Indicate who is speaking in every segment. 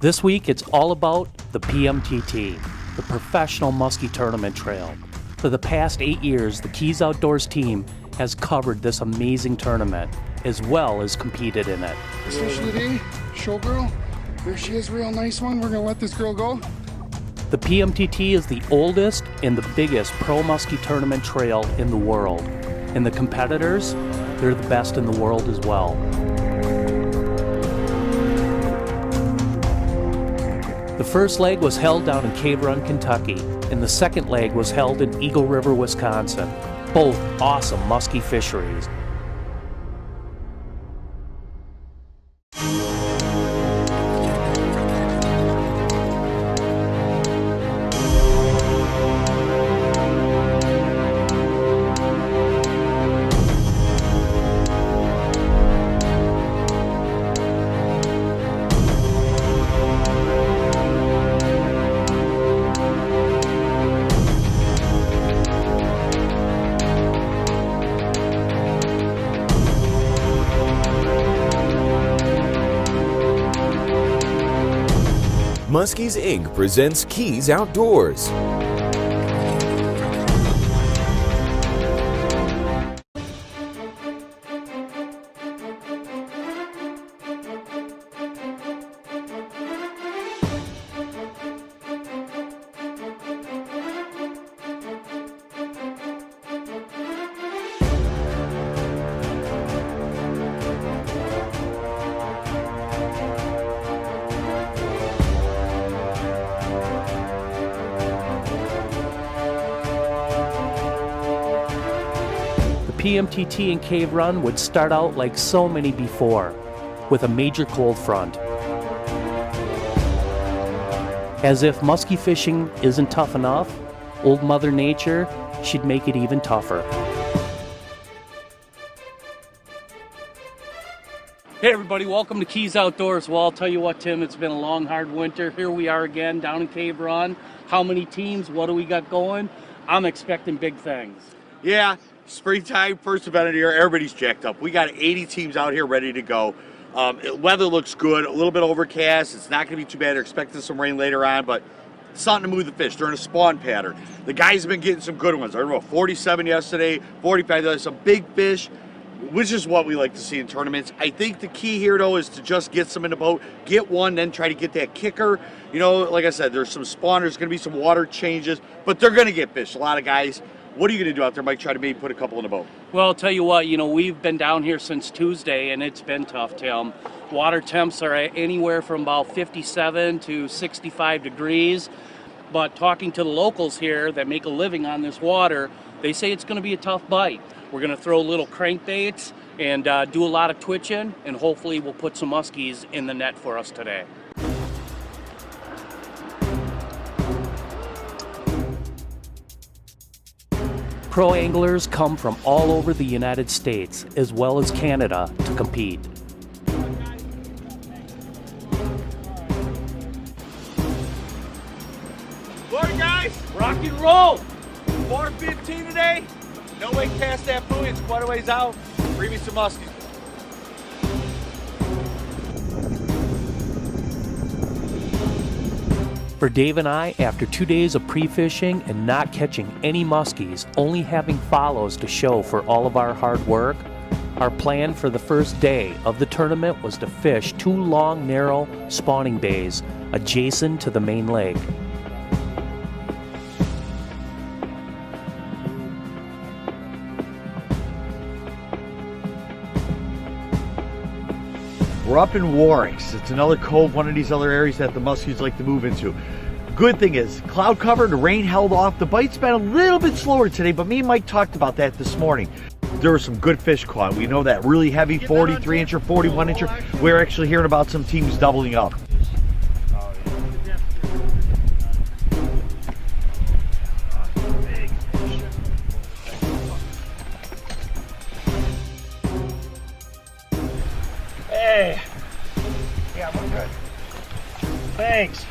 Speaker 1: This week, it's all about the PMTT, the Professional Musky Tournament Trail. For the past 8 years, the Keys Outdoors team has covered this amazing tournament, as well as competed in it.
Speaker 2: First fish of the day, showgirl. There she is, real nice one. We're gonna let this girl go.
Speaker 1: The PMTT is the oldest and the biggest pro musky tournament trail in the world. And the competitors, they're the best in the world as well. The first leg was held down in Cave Run, Kentucky, and the second leg was held in Eagle River, Wisconsin. Both awesome musky fisheries.
Speaker 3: Muskies Inc. presents Keys Outdoors.
Speaker 1: PMTT and Cave Run would start out like so many before, with a major cold front. As if musky fishing isn't tough enough, Old Mother Nature, she'd make it even tougher. Hey everybody, welcome to Keys Outdoors. Well, I'll tell you what, Tim, it's been a long, hard winter. Here we are again down in Cave Run. How many teams? What do we got going? I'm expecting big things.
Speaker 4: Yeah. Springtime, first event of the year, everybody's jacked up. We got 80 teams out here ready to go. Weather looks good, a little bit overcast. It's not going to be too bad. They're expecting some rain later on, but something to move the fish. They're in a spawn pattern. The guys have been getting some good ones. I remember 47 yesterday, 45. There's some big fish, which is what we like to see in tournaments. I think the key here, though, is to just get some in the boat, get one, then try to get that kicker. You know, like I said, there's some spawn, there's going to be some water changes, but they're going to get fish. A lot of guys. What are you going to do out there, Mike? Try to maybe put a couple in the boat?
Speaker 1: Well, I'll tell you what, we've been down here since Tuesday, and it's been tough, Tim. Water temps are anywhere from about 57 to 65 degrees. But talking to the locals here that make a living on this water, they say it's going to be a tough bite. We're going to throw little crankbaits and do a lot of twitching, and hopefully we'll put some muskies in the net for us today. Pro anglers come from all over the United States, as well as Canada, to compete.
Speaker 4: Morning, guys. Rock and roll. 4:15 today. No way past that buoy. It's quite a ways out. Bring me some muskies.
Speaker 1: For Dave and I, after 2 days of pre-fishing and not catching any muskies, only having follows to show for all of our hard work, our plan for the first day of the tournament was to fish 2 long, narrow spawning bays adjacent to the main lake.
Speaker 4: We're up in Warrings. It's another cove, one of these other areas that the muskies like to move into. Good thing is, cloud covered, the rain held off. The bite's been a little bit slower today, but me and Mike talked about that this morning. There were some good fish caught. We know that really heavy 43-incher, 41-incher. We're actually hearing about some teams doubling up.
Speaker 5: Hey. Yeah, we're good. Thanks.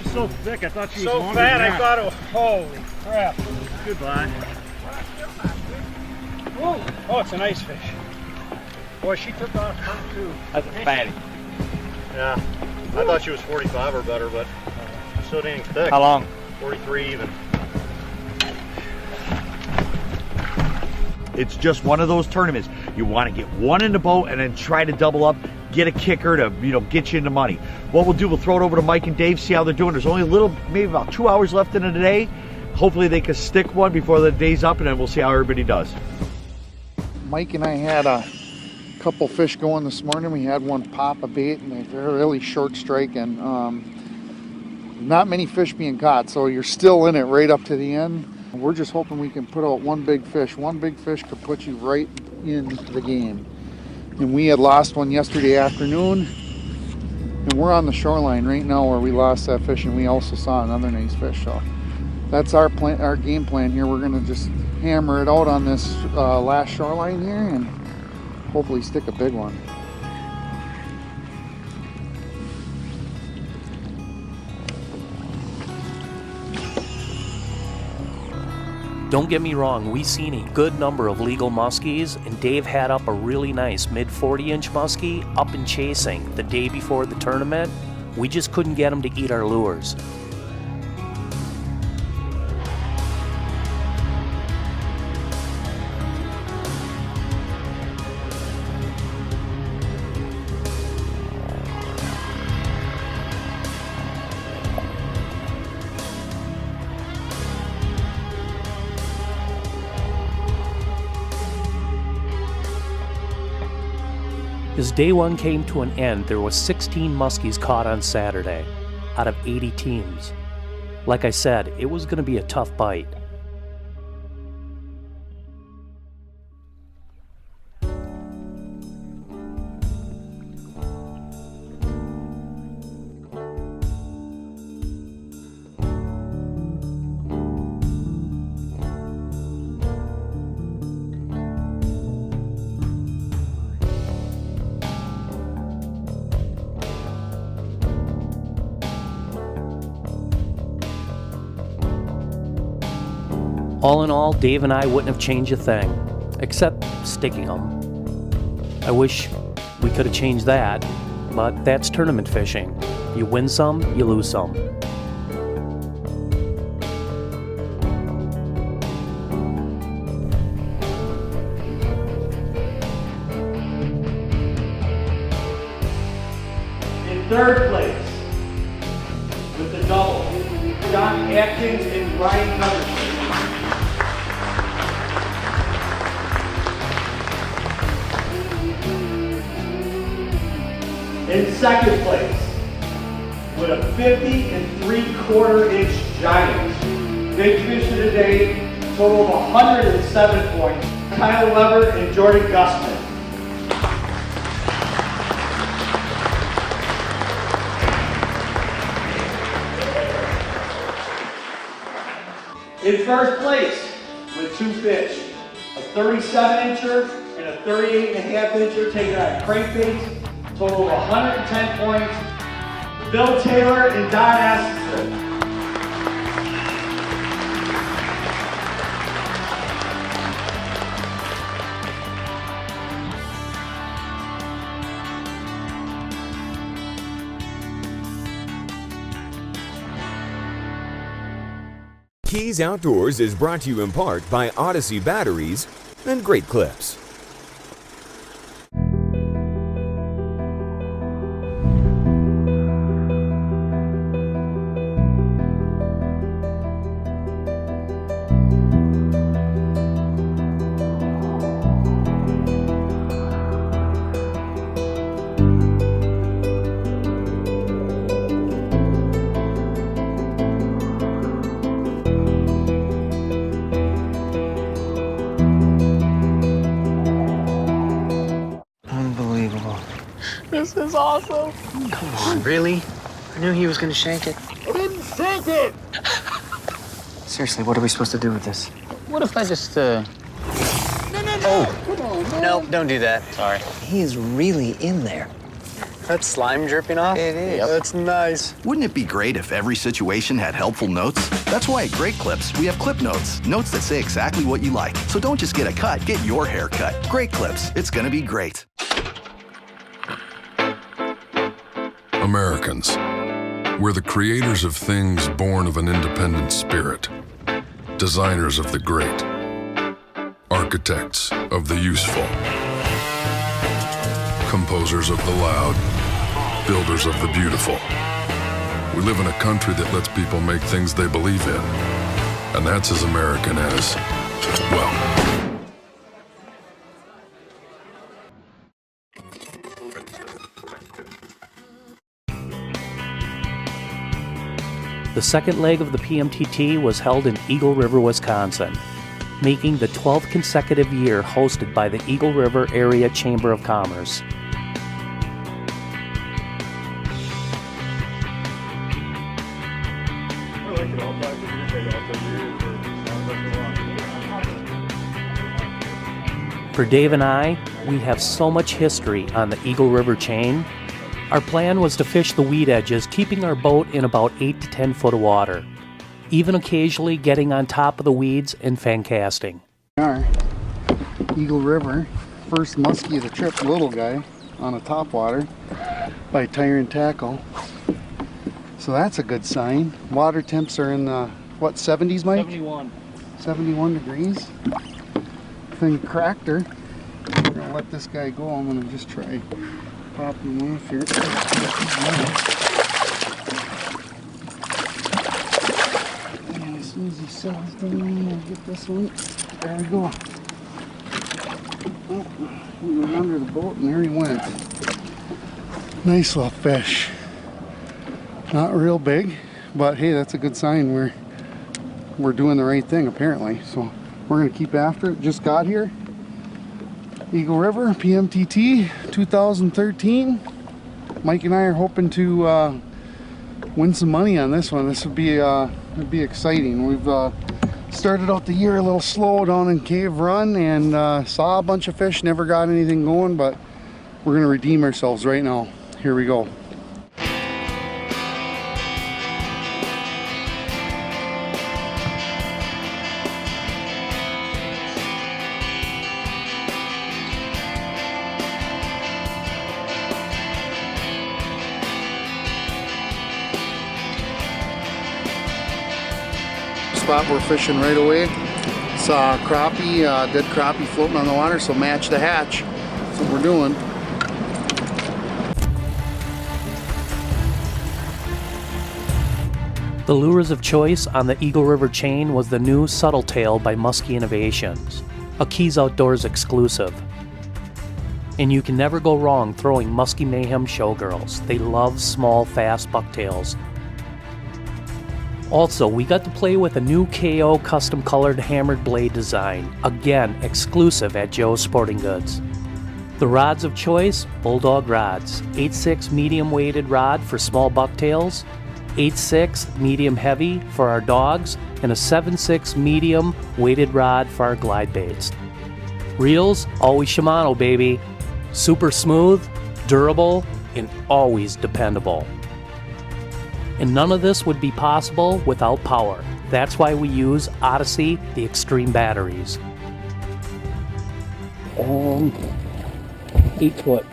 Speaker 5: She's so thick, I thought she was longer
Speaker 6: fat,
Speaker 5: than
Speaker 6: I thought it was, holy crap.
Speaker 5: Goodbye.
Speaker 6: Oh, it's a nice fish. Boy, she took off her too.
Speaker 4: That's a fatty.
Speaker 5: Yeah, I thought she was 45 or better, but so dang thick.
Speaker 6: How long?
Speaker 5: 43 even.
Speaker 4: It's just one of those tournaments. You want to get one in the boat and then try to double up, get a kicker to, get you into money. What we'll do, we'll throw it over to Mike and Dave, see how they're doing. There's only maybe about 2 hours left in the day. Hopefully they can stick one before the day's up, and then we'll see how everybody does.
Speaker 2: Mike and I had a couple fish going this morning. We had one pop a bait, and they're really short strike, and not many fish being caught, so you're still in it right up to the end. We're just hoping we can put out one big fish. One big fish could put you right in the game. And we had lost one yesterday afternoon, and we're on the shoreline right now where we lost that fish, and we also saw another nice fish. So that's our plan, our game plan here. We're gonna just hammer it out on this last shoreline here and hopefully stick a big one.
Speaker 7: Don't get me wrong, we seen a good number of legal muskies, and Dave had up a really nice mid 40-inch muskie up and chasing the day before the tournament. We just couldn't get him to eat our lures. As day one came to an end, there was 16 muskies caught on Saturday, out of 80 teams. Like I said, it was going to be a tough bite. All in all, Dave and I wouldn't have changed a thing, except sticking them. I wish we could have changed that, but that's tournament fishing. You win some, you lose some.
Speaker 1: In third place, with the double, John Atkins and Brian Cutterson. In second place, with a 50 3/4 inch giant. Big fish of the day, total of 107 points. Kyle Weber and Jordan Gustman. In first place, with two fish, a 37-incher and a 38.5-incher taken on crankbaits. Total of 110 points. Bill Taylor and Don Aston.
Speaker 3: Keys Outdoors is brought to you in part by Odyssey Batteries and Great Clips.
Speaker 8: This is awesome.
Speaker 9: Come on, really? I knew he was gonna shank it.
Speaker 2: I didn't shank it!
Speaker 9: Seriously, what are we supposed to do with this?
Speaker 8: What if I just,
Speaker 2: No. Come on, man.
Speaker 9: No, don't do that.
Speaker 8: Sorry.
Speaker 9: He is really in there.
Speaker 8: That's slime dripping off?
Speaker 9: It is.
Speaker 8: Yep. That's nice.
Speaker 10: Wouldn't it be great if every situation had helpful notes? That's why at Great Clips, we have clip notes. Notes that say exactly what you like. So don't just get a cut, get your hair cut. Great Clips. It's gonna be great.
Speaker 11: Americans. We're the creators of things born of an independent spirit, designers of the great, architects of the useful, composers of the loud, builders of the beautiful. We live in a country that lets people make things they believe in, and that's as American as, well,
Speaker 7: The second leg of the PMTT was held in Eagle River, Wisconsin, making the 12th consecutive year hosted by the Eagle River Area Chamber of Commerce. For Dave and I, we have so much history on the Eagle River chain. Our plan was to fish the weed edges, keeping our boat in about 8 to 10 foot of water, even occasionally getting on top of the weeds and fan casting.
Speaker 2: Our Eagle River, first muskie of the trip, little guy on a topwater by Tire and Tackle. So that's a good sign. Water temps are in the, what, 70s, Mike?
Speaker 1: 71.
Speaker 2: 71 degrees. Thing cracked her. We're gonna let this guy go. I'm gonna just try popping him off here. And as soon as he settles down, I'll get this one. There we go. Oh, he went under the boat and there he went. Nice little fish. Not real big, but hey, that's a good sign. We're doing the right thing apparently. So we're gonna keep after it. Just got here. Eagle River, PMTT 2013. Mike and I are hoping to win some money on this one. This would be exciting. We've started out the year a little slow down in Cave Run and saw a bunch of fish, never got anything going, but we're gonna redeem ourselves right now. Here we go. Spot we're fishing right away. Saw crappie, dead crappie floating on the water, so match the hatch. That's what we're doing.
Speaker 7: The lures of choice on the Eagle River chain was the new Subtle Tail by Musky Innovations, a Keys Outdoors exclusive. And you can never go wrong throwing Musky Mayhem Showgirls. They love small, fast bucktails. Also, we got to play with a new KO custom colored hammered blade design, again exclusive at Joe's Sporting Goods. The rods of choice, Bulldog rods, 8.6 medium weighted rod for small bucktails, 8.6 medium heavy for our dogs, and a 7.6 medium weighted rod for our glide baits. Reels, always Shimano baby, super smooth, durable, and always dependable. And none of this would be possible without power. That's why we use Odyssey, the Extreme batteries. 8 foot.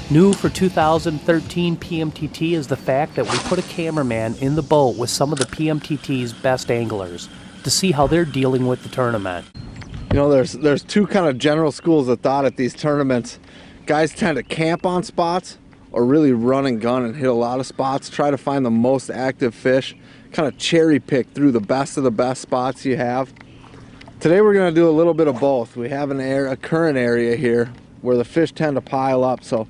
Speaker 7: New for 2013 PMTT is the fact that we put a cameraman in the boat with some of the PMTT's best anglers to see how they're dealing with the tournament.
Speaker 12: You know, there's two kind of general schools of thought at these tournaments. Guys tend to camp on spots or really run and gun and hit a lot of spots, try to find the most active fish, kind of cherry pick through the best of the best spots you have. Today we're going to do a little bit of both. We have a current area here where the fish tend to pile up, so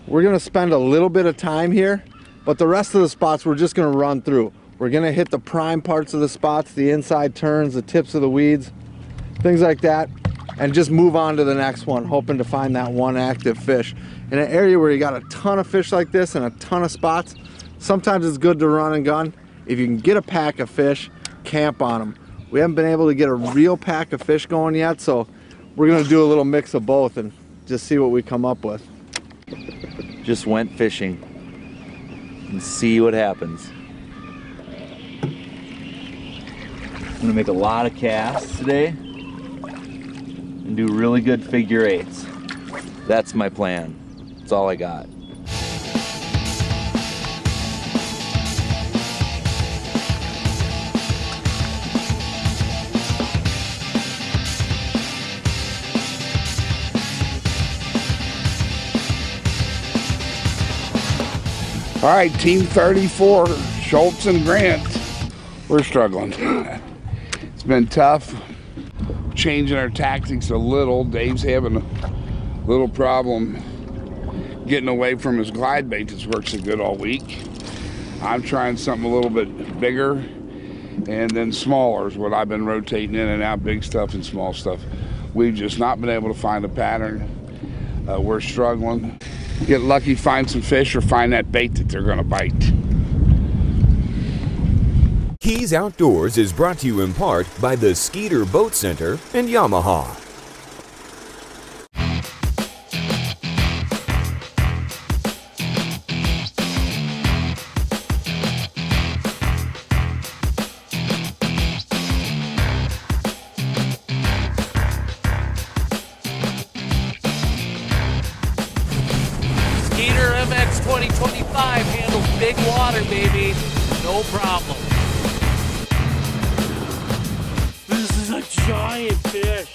Speaker 12: we're going to spend a little bit of time here, but the rest of the spots we're just going to run through. We're going to hit the prime parts of the spots, the inside turns, the tips of the weeds, things like that, and just move on to the next one, hoping to find that one active fish. In an area where you got a ton of fish like this and a ton of spots, sometimes it's good to run and gun. If you can get a pack of fish, camp on them. We haven't been able to get a real pack of fish going yet, so we're going to do a little mix of both and just see what we come up with.
Speaker 13: Just went fishing and see what happens. I'm gonna make a lot of casts today. and do really good figure eights. That's my plan. That's all I got.
Speaker 14: All right, Team 34, Schultz and Grant. We're struggling. It's been tough. Changing our tactics a little. Dave's having a little problem getting away from his glide bait that's worked so good all week. I'm trying something a little bit bigger and then smaller is what I've been rotating in and out, big stuff and small stuff. We've just not been able to find a pattern. We're struggling. Get lucky, find some fish, or find that bait that they're going to bite.
Speaker 3: Keys Outdoors is brought to you in part by the Skeeter Boat Center and Yamaha.
Speaker 1: Skeeter MX 2025 handles big water, baby. No problem. This is a giant fish.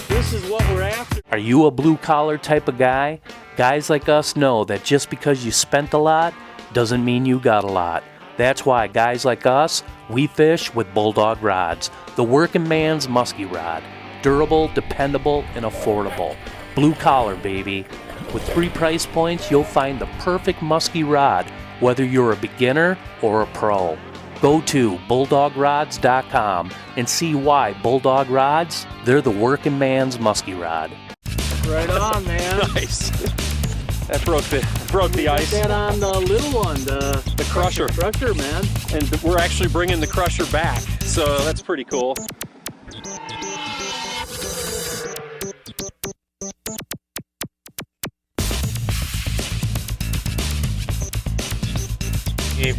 Speaker 1: This is what we're after.
Speaker 7: Are you a blue-collar type of guy? Guys like us know that just because you spent a lot doesn't mean you got a lot. That's why guys like us, we fish with Bulldog rods, the working man's musky rod. Durable, dependable, and affordable. Blue collar, baby. With 3 price points, you'll find the perfect musky rod, whether you're a beginner or a pro. Go to bulldogrods.com and see why Bulldog rods, they're the working man's musky rod.
Speaker 1: Right on, man.
Speaker 15: Nice. That broke the ice.
Speaker 1: Put that on the little one,
Speaker 15: the crusher.
Speaker 1: Crusher, man.
Speaker 15: And we're actually bringing the crusher back, so that's pretty cool.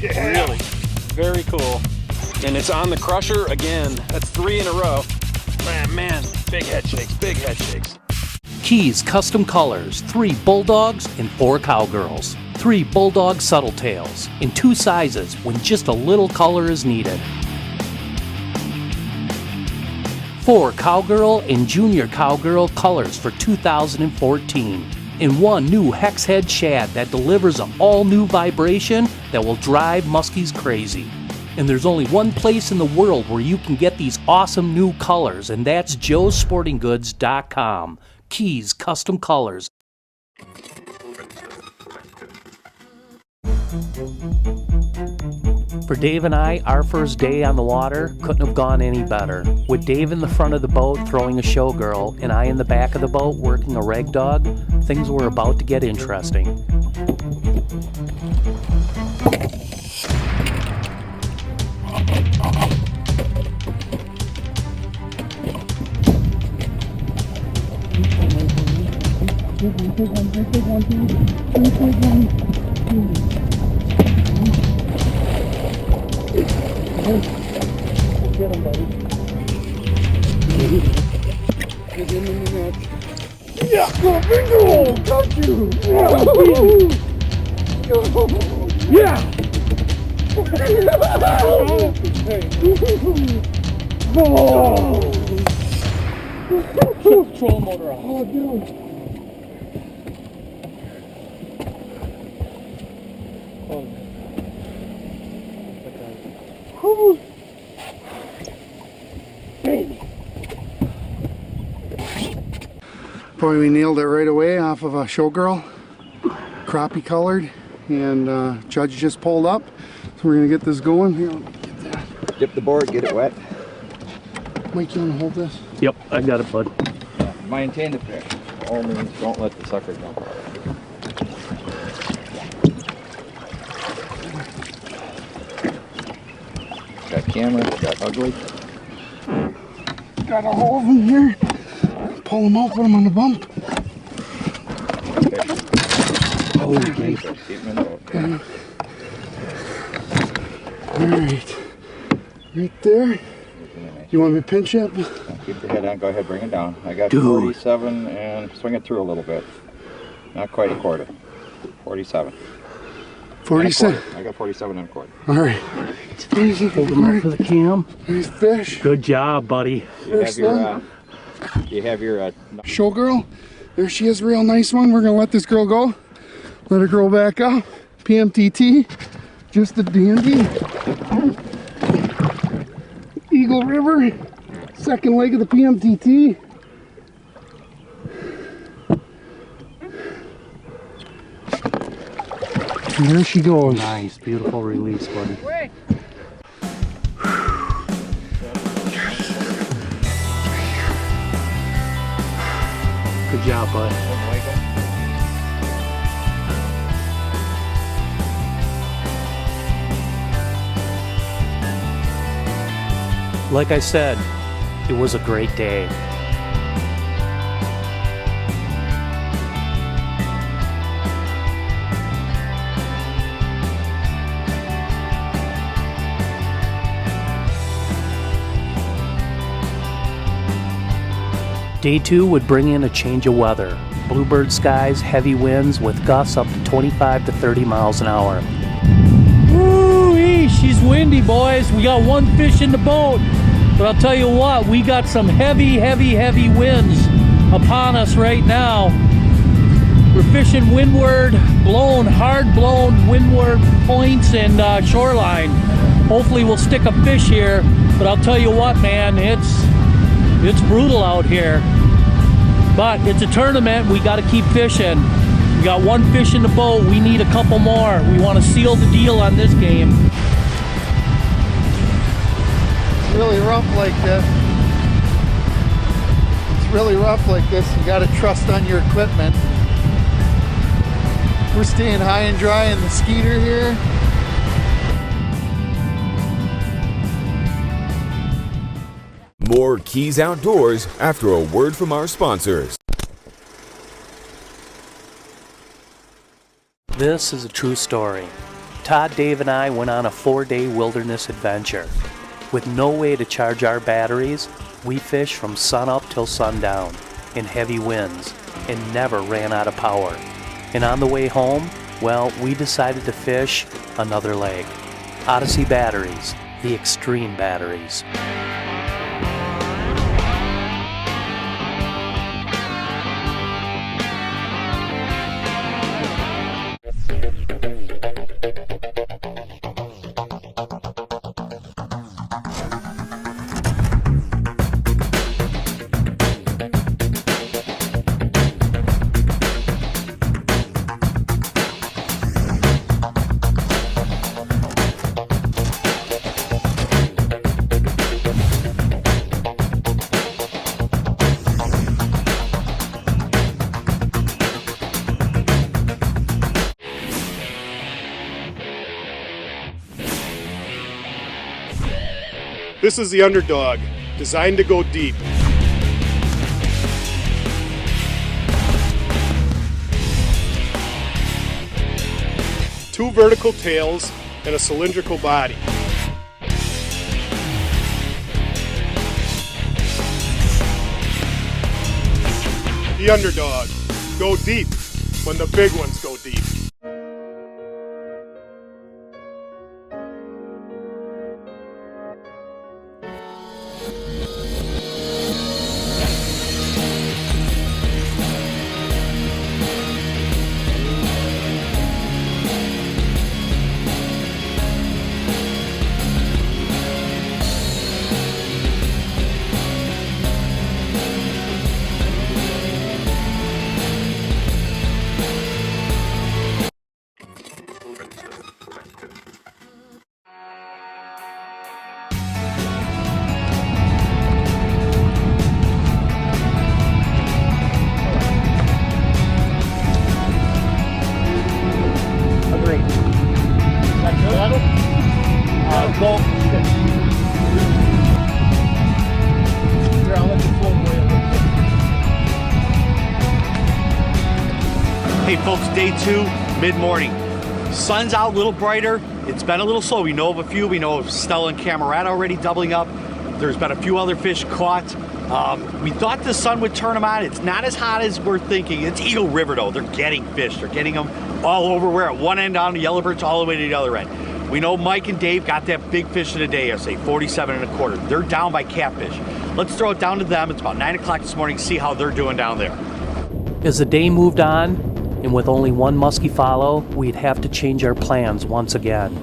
Speaker 15: Really, very cool. And it's on the crusher again. That's 3 in a row. Man, big head shakes, big head shakes.
Speaker 7: Keys Custom Colors, 3 Bulldogs and 4 Cowgirls. 3 Bulldog Subtle Tails in 2 sizes when just a little color is needed. 4 Cowgirl and Junior Cowgirl colors for 2014. And 1 new Hex Head Shad that delivers an all-new vibration that will drive muskies crazy. And there's only one place in the world where you can get these awesome new colors, and that's joesportinggoods.com. Keys Custom Colors. For Dave and I, our first day on the water couldn't have gone any better. With Dave in the front of the boat throwing a showgirl and I in the back of the boat working a rag dog, things were about to get interesting.
Speaker 1: Get him, buddy. Get him in the net. Yeah, go bingo! Got you! Yeah! Oh! Control motor off. Oh, dude. Oh.
Speaker 2: Boy, we nailed it right away off of a showgirl, crappie colored, and Judge just pulled up, so we're gonna get this going. Here, get that.
Speaker 16: Dip the board, get it wet.
Speaker 2: Mike, you wanna hold this?
Speaker 7: Yep, I got it, bud.
Speaker 16: Yeah, maintain the fish. By all means, don't let the sucker go. Got camera, got ugly.
Speaker 2: Got a hole in here. Pull them out, put them on the bump.
Speaker 16: Okay.
Speaker 2: Alright. Right there. You want me to pinch it?
Speaker 16: Keep the head on. Go ahead, bring it down. I got
Speaker 1: Dude.
Speaker 16: 47 and swing it through a little bit. Not quite a quarter. 47.
Speaker 2: 47.
Speaker 16: I got 47 and a quarter.
Speaker 2: All right.
Speaker 1: Hold them up for the cam.
Speaker 2: Nice fish.
Speaker 1: Good job, buddy.
Speaker 16: You have your
Speaker 2: Show girl. There she is, real nice one. We're gonna let this girl go. Let her grow back up. PMTT. Just a dandy. Eagle River. Second leg of the PMTT. And there she goes.
Speaker 1: Nice, beautiful release, buddy. Good job, bud. Like I said, it was a great day. Day 2 would bring in a change of weather. Bluebird skies, heavy winds with gusts up to 25 to 30 miles an hour. Woo-wee, she's windy, boys. We got one fish in the boat. But I'll tell you what, we got some heavy winds upon us right now. We're fishing windward, hard blown windward points and shoreline. Hopefully we'll stick a fish here. But I'll tell you what, man, it's brutal out here, but it's a tournament. We got to keep fishing. We got one fish in the boat. We need a couple more. We want to seal the deal on this game.
Speaker 2: It's really rough like this. It's really rough like this. You got to trust on your equipment. We're staying high and dry in the Skeeter here.
Speaker 3: More Keys Outdoors after a word from our sponsors.
Speaker 7: This is a true story. Todd, Dave, and I went on a 4-day wilderness adventure. With no way to charge our batteries, we fished from sunup till sundown in heavy winds and never ran out of power. And on the way home, well, we decided to fish another leg. Odyssey batteries, the extreme batteries.
Speaker 5: This is the Underdog, designed to go deep. Two vertical tails and a cylindrical body. The Underdog, go deep when the big ones go deep.
Speaker 4: Hey folks, day 2, mid-morning. Sun's out a little brighter. It's been a little slow. We know of a few. We know of Stella and Camerata already doubling up. There's been a few other fish caught. We thought the sun would turn them on. It's not as hot as we're thinking. It's Eagle River though. They're getting fish. They're getting them all over. We're at one end down to Yellowbirds all the way to the other end. We know Mike and Dave got that big fish of the day yesterday, 47 1/4. They're down by catfish. Let's throw it down to them. It's about 9 o'clock this morning. See how they're doing down there.
Speaker 7: As the day moved on, and with only one musky follow, we'd have to change our plans once again.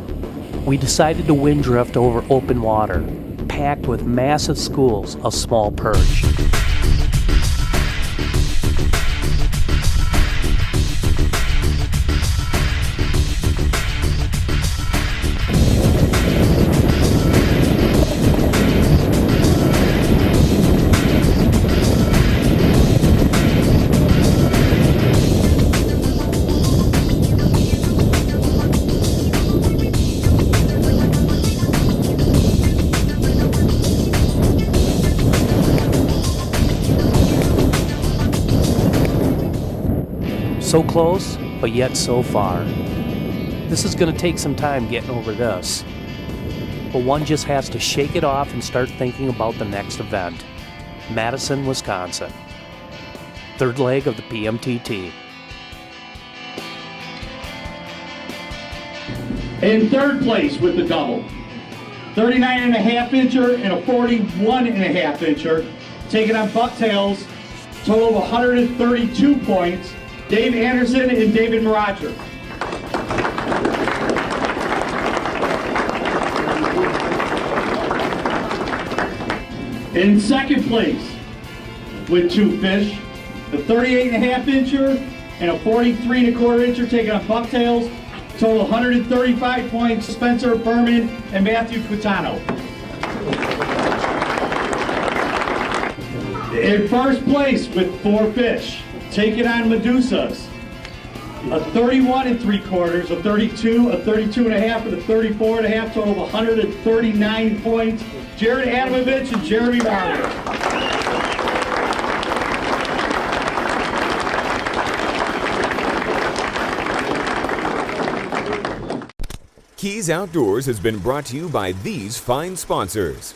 Speaker 7: We decided to wind drift over open water, packed with massive schools of small perch. So close, but yet so far. This is going to take some time getting over this. But one just has to shake it off and start thinking about the next event. Madison, Wisconsin. Third leg of the PMTT.
Speaker 17: In third place with the double. 39.5 incher and a 41.5 incher. Taking on bucktails. Total of 132 points. Dave Anderson and David Maracher. In second place with 2 fish, the 38.5 incher and a 43 1/4 incher taking on bucktails. Total 135 points, Spencer Berman and Matthew Quintano. In first place with 4 fish, taking on Medusas, a 31 3/4, a 32, a 32.5, and a 34.5, total of 139 points. Jared Adamovich and Jeremy Barber.
Speaker 3: Keys Outdoors has been brought to you by these fine sponsors.